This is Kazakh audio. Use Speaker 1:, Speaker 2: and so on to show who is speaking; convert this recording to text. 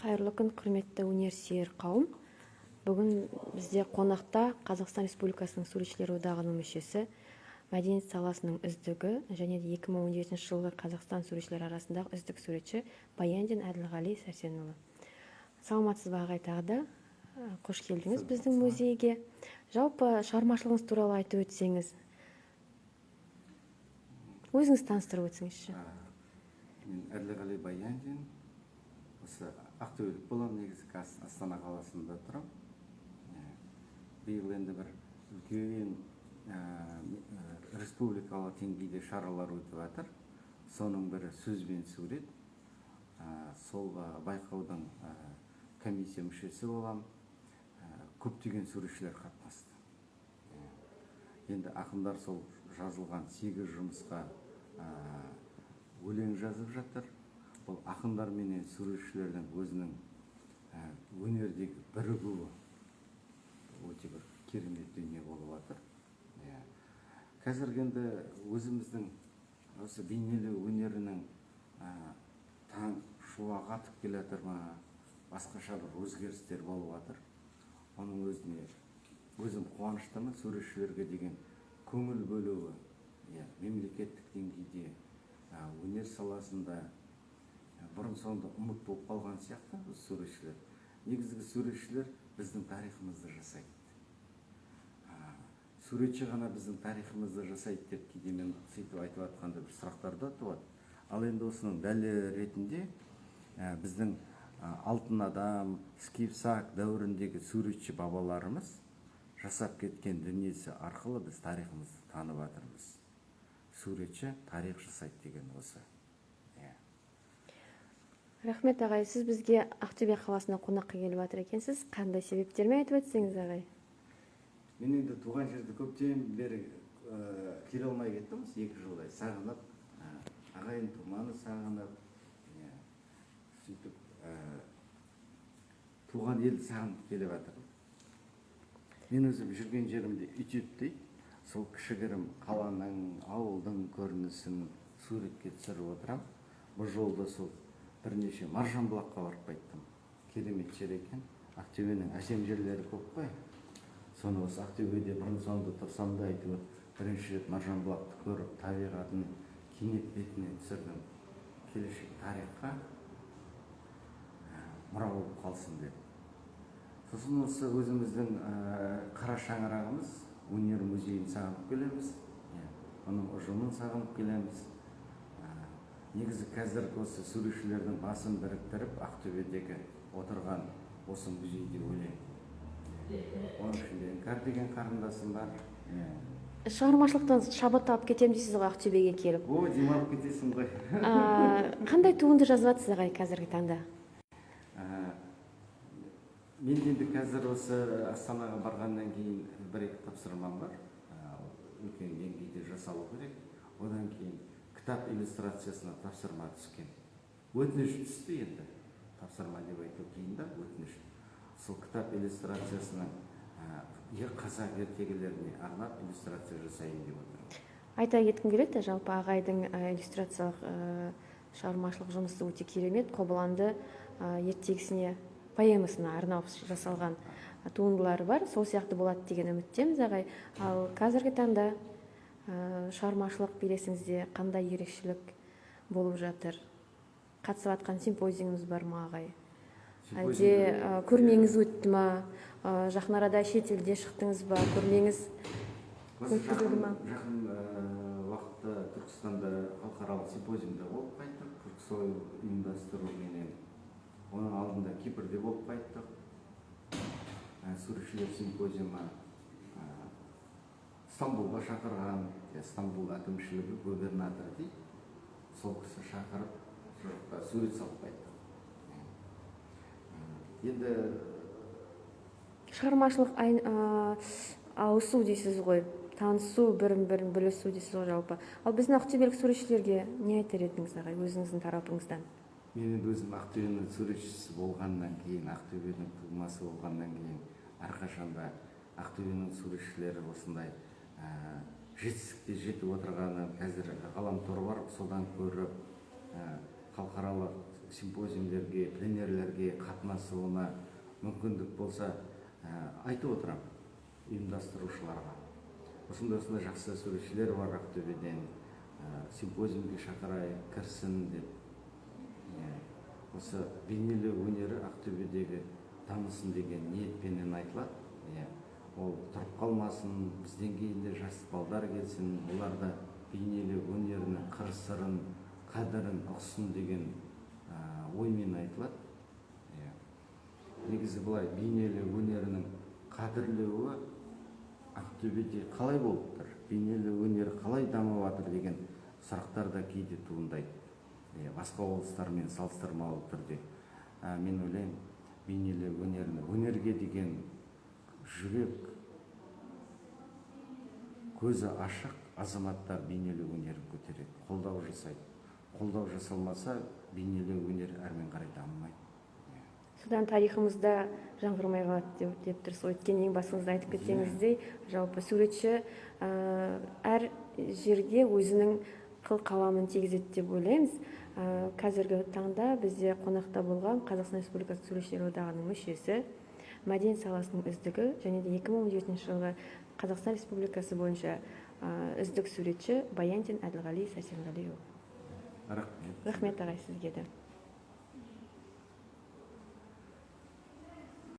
Speaker 1: Қайырлы күн, құрметті өнерсүйер қауым. Бүгін бізде қонақта Қазақстан Республикасының Суретшілер одағының мүшесі, мәдениет саласының үздігі және 2017 жылғы Қазақстан суретшілер арасындағы үздік суретші Баяндин Әділғали Сәрсенұлы. Саламатсыз ба ағай, тағы да қош келдіңіз біздің музейге. Жалпы шығармашылығыңыз туралы айтып өтсеңіз, өзіңіз таныстырып өтсеңізші.
Speaker 2: Мен Әділғали Баяндин. Осы Ақтөбелік боламын, негізі Астана қаласында тұрам. Биыл енді бір үлкен республикалық деңгейде шаралар өтіп жатыр. Соның бірі сөзбен сурет. Сол байқаудың комиссия мүшесі болам. Көптеген суретшілер қатынасты. Енді ақындар сол жазылған 8 жұмысқа өлең жазып жатыр. Бұл ақындар менен суретшілердің өзінің өнердегі бірігуі өте бір керемет дүние болып жатыр. Қазіргі енді өзіміздің осы бейнелеу өнерінің таң шуақ атып келе жатыр ма, басқаша бір өзгерістер болып жатыр. Оның өзім қуаныштымын, суретшілерге деген көңіл бөлуі, мемлекеттік деңгейде өнер саласында бұрын соңды ұмыт болып қалған сияқты суретшілер. Негізгі суретшілер біздің тарихымызды жасайды. Суретші ғана біздің тарихымызды жасайды деп кейде мен сөйтіп айтып жатқанда бір сұрақтар да туады. Ал енді осының дәлелі ретінде біздің алтын адам, Скифсак дәуіріндегі суретші бабаларымыз жасап кеткен дүниесі арқылы біз тарихымызды танып жатырмыз. Суретші тарих жасайды деген осы.
Speaker 1: Рахмет ағай, сіз бізге Ақтөбе қаласына қонаққа келіп жатыр екенсіз. Қандай себептермен айтып өтсеңіз ағай?
Speaker 2: Мен енді туған жерді көптен бері келе алмай кеттім, 2 жылдай сағынып, ағайын туманы сағынып, сөйтіп туған елді сағынып келе жатырмын. Мен өзім жүрген жерімде үйтеді, сол кішігірім қаланың, ауылдың көрінісін суретке түсіріп отырам. Бұл жолда сол бірнеше Маржанбұлаққа барып қайттым. Керемет жер екен. Ақтөбенің әсем жерлері көп қой. Соны осы Ақтөбеде бұрын соңды тұрсам да әйтеуір бірінші рет Маржанбұлақты көріп, табиғатын кенет бетіне түсірдім. Келешек тарихқа мұра болып қалсын деп. Сосын осы өзіміздің қара шаңырағымыз, өнер музейін сағынып келеміз. Оның ұжымын сағынып келеміз. Негізі қазір осы суретшілердің басын біріктіріп, Ақтөбедегі отырған осы музейде ойлаймын. Оның ішінде Іңкәр деген қарындасым бар.
Speaker 1: Шығармашылықтан шабыт алып кетем дейсіз ғой Ақтөбеге келіп.
Speaker 2: Демалып кетесің ғой.
Speaker 1: Қандай туынды жазып жатсыз ағай қазіргі таңда?
Speaker 2: Мен енді қазір осы Астанаға барғаннан кейін 1-2 тапсырмам бар. Үлкен деңгейде жасалу керек. Одан кейін кітап иллюстрациясына тапсырма түскен. Өтініш түсті енді. Тапсырма деп айту кейін да өтініш. Сол кітап иллюстрациясының қазақ ертегілеріне арнап иллюстрация жасайын деп отырмын.
Speaker 1: Айта кеткім келеді, жалпы ағайдың иллюстрациялық шығармашылық жұмысы өте керемет. Қобыланды ертегісіне, поэмасына арнап жасалған туындылары бар. Сол сияқты болады деген үміттеміз ағай. Ал қазіргі таңда шығармашылық белесіңізде қандай ерекшелік болып жатыр? Қатысып жатқан симпозиумыңыз бар ма ағай? Әлде көрмеңіз өтті ма? Жақын арада шетелде шықтыңыз ба? Көрмеңіз өткізілді ма?
Speaker 2: Жақын уақытта Түркістанда халықаралық симпозиумда болып қайттық. Түрксой ұйымдастыруменен. Оның алдында Кипрде болып қайттық. Суретшілер симпозиумы Стамбулға шақырған, Стамбул әкімшілігі губернатор дейді. Сол кісі шақырып, сурет салып қайттық. Енді
Speaker 1: шығармашылық ауысу дейсіз ғой, танысу, бірін-бірін білісу дейсіз ғой жалпы. Ал біздің ақтөбелік суретшілерге не айтар едіңіз ағай, өзіңіздің тарапыңыздан?
Speaker 2: Мен енді өзім Ақтөбенің суретшісі болғаннан кейін, Ақтөбенің тумасы болғаннан кейін, әрқашанда Ақтөбенің суретшілері осындай жетістікте жетіп отырғаны, қазір ғаламтор бар, содан көріп халықаралық симпозиумдерге, пленерлерге катнашууна мүмкүндүк болса айтып отурам уюмдаштыруучуларга. Осындай жақсы суретшілер бар Ақтөбеден, симпозиумге шақырайық, кірсін деп. Осы бейнелеу өнері Ақтөбедегі дамысын деген ниетпенен айтылады. Ол тұрып қалмасын, бізден кейін де жас балдар келсін, олар да бейнелеу өнерінің қыр-сырын, қадірін ұқсын деген оймен айтылады. Негізі былай, бейнелеу өнерінің қадірлеуі Ақтөбеде қалай болып тұр, бейнелеу өнері қалай дамып жатыр деген сұрақтар да кейде туындайды. Басқа облыстармен салыстырмалы түрде. Мен ойлаймын, бейнелеу өнерінің өнерге деген жүрек, көзі ашық азаматтар бейнелеу өнерін көтереді, қолдау жасайды. Қолдау жасалмаса, бейнелеу өнері әрмен қарай дамымайды.
Speaker 1: Содан тарихымызда жаңғырмай қалады деп тұрсыз. Өткен ең басыңызда айтып кеткеніңіздей, жалпы суретші әр жерге өзінің қыл қаламын тигізеді деп ойлаймыз. Қазіргі таңда бізде қонақта болған Қазақстан Республикасы Суретшілер одағының мүшесі, мәдениет саласының үздігі және де 2017 жылғы Қазақстан Республикасы бойынша үздік суретші Баяндин Әділғали Сәрсенғалиұлы.
Speaker 2: Рахмет.
Speaker 1: Рахмет ағай сізге де.